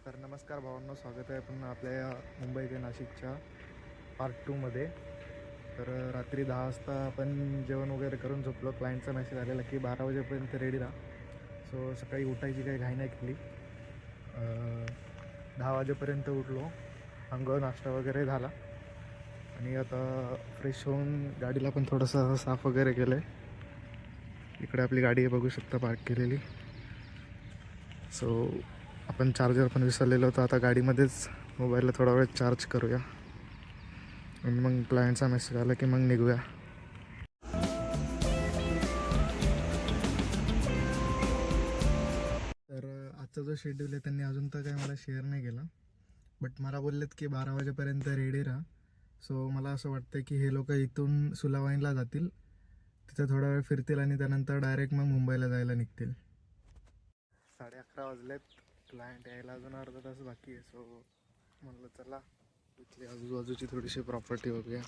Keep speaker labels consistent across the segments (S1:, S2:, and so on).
S1: तर नमस्कार भावांनो, स्वागत आहे पुन्हा आपल्या या मुंबई ते नाशिकच्या पार्ट 2मध्ये. तर रात्री 10 वाजता आपण जेवण वगैरे करून झोपलो. क्लायंटचा मेसेज आलेला की 12 वाजेपर्यंत रेडी राहा. सो सकाळी उठायची काही घाई नाही केली. 10 वाजेपर्यंत उठलो, अंघोळ नाश्ता वगैरे झाला आणि आता फ्रेश होऊन गाडीला पण थोडंसं साफ वगैरे केलं आहे. इकडे आपली गाडी बघू शकता पार्क केलेली. सो आपण चार्जर पण विसरलेलो होतो. आता गाडीमध्येच मोबाईलला थोडा वेळ चार्ज करूया आणि मग क्लायंटचा मेसेज आला की मग निघूया. तर आजचा जो शेड्यूल आहे त्यांनी अजून तर काही मला शेअर नाही केला, बट मला बोललेत की 12 वाजेपर्यंत रेडी राहा. सो मला असं वाटतं की हे लोक इथून सुलावाईनला जातील, तिथं थोडा वेळ फिरतील आणि त्यानंतर डायरेक्ट मग मुंबईला जायला निघतील. 11:30 वाजलेत. क्लायंट यायला अजून अर्धा तास बाकी आहे. सो म्हणलं चला इथली आजूबाजूची थोडीशी प्रॉपर्टी बघूया.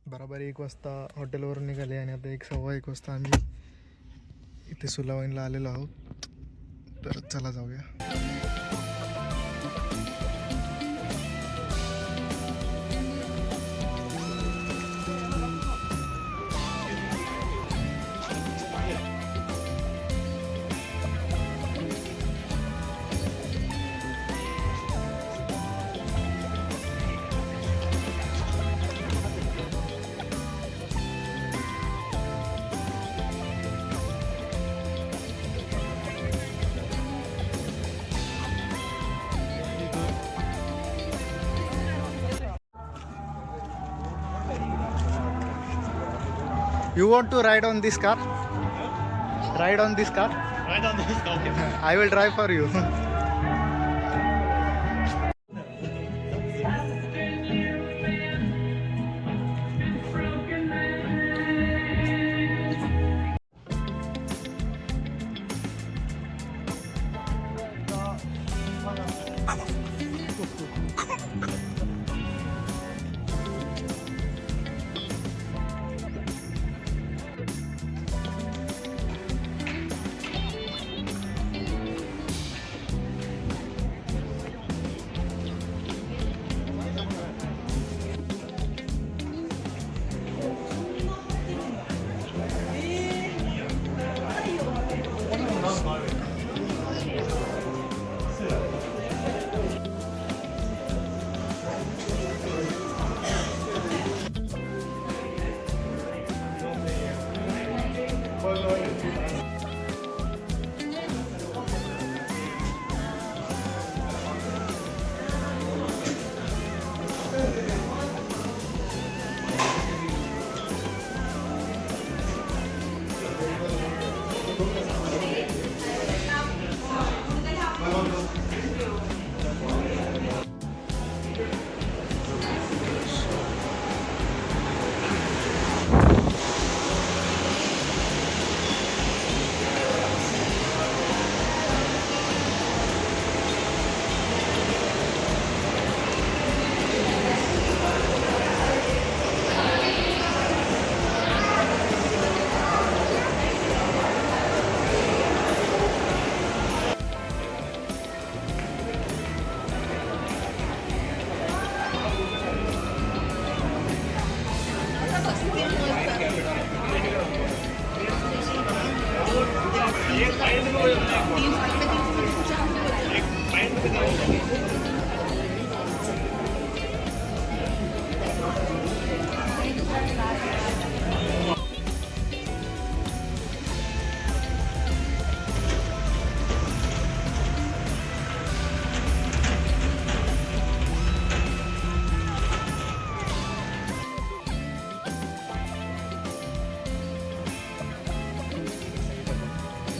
S1: बरोबर 1 वाजता हॉटेलवरून निघाले आणि आता 1:15 वाजता आम्ही इथे सुलावाईनला आलेलो आहोत. तर चला जाऊया. You want to ride on this car? Ride on this car?
S2: Right on this, okay.
S1: I will drive for you.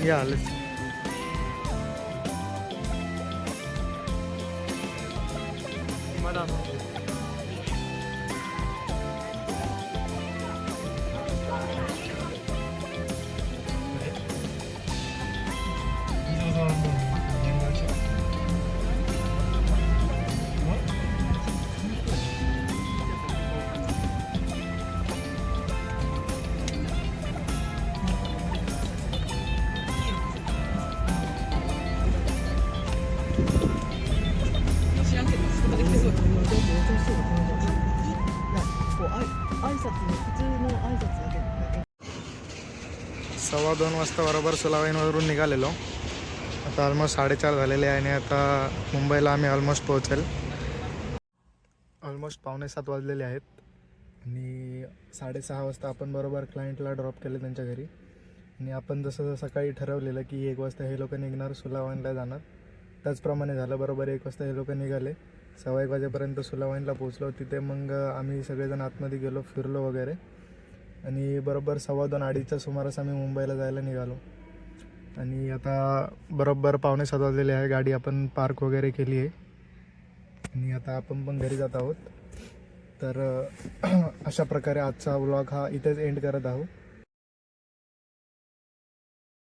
S1: या आलेच. सव्वा 2 वाजता बरोबर सुलावाईनवरून निघालेलो. आता ऑलमोस्ट 4:30 झालेले आहे आणि आता मुंबईला आम्ही ऑलमोस्ट पोहोचेल. ऑलमोस्ट 6:45 वाजलेले आहेत आणि 6:30 वाजता आपण बरोबर क्लायंटला ड्रॉप केलं त्यांच्या घरी. आणि आपण जसं सकाळी ठरवलेलं की 1 वाजता हे लोक निघणार, सुलावाईनला जाणार, त्याचप्रमाणे झालं. बरोबर 1 वाजता हे लोक निघाले. 1:15 वाजेपर्यंत सुलावाईनला पोहोचलो. तिथे मग आम्ही सगळेजण आतमध्ये गेलो, फिरलो वगैरे आणि बरोबर 2:15-2:30च्या सुमारास आम्ही मुंबईला जायला निघालो. आणि आता बरोबर 6:45 वाजलेले आहे. गाडी आपण पार्क वगैरे केली आहे आणि आता आपण पण घरी जात आहोत. तर अशा प्रकारे आजचा व्लॉग हा इथेच एंड करत आहोत.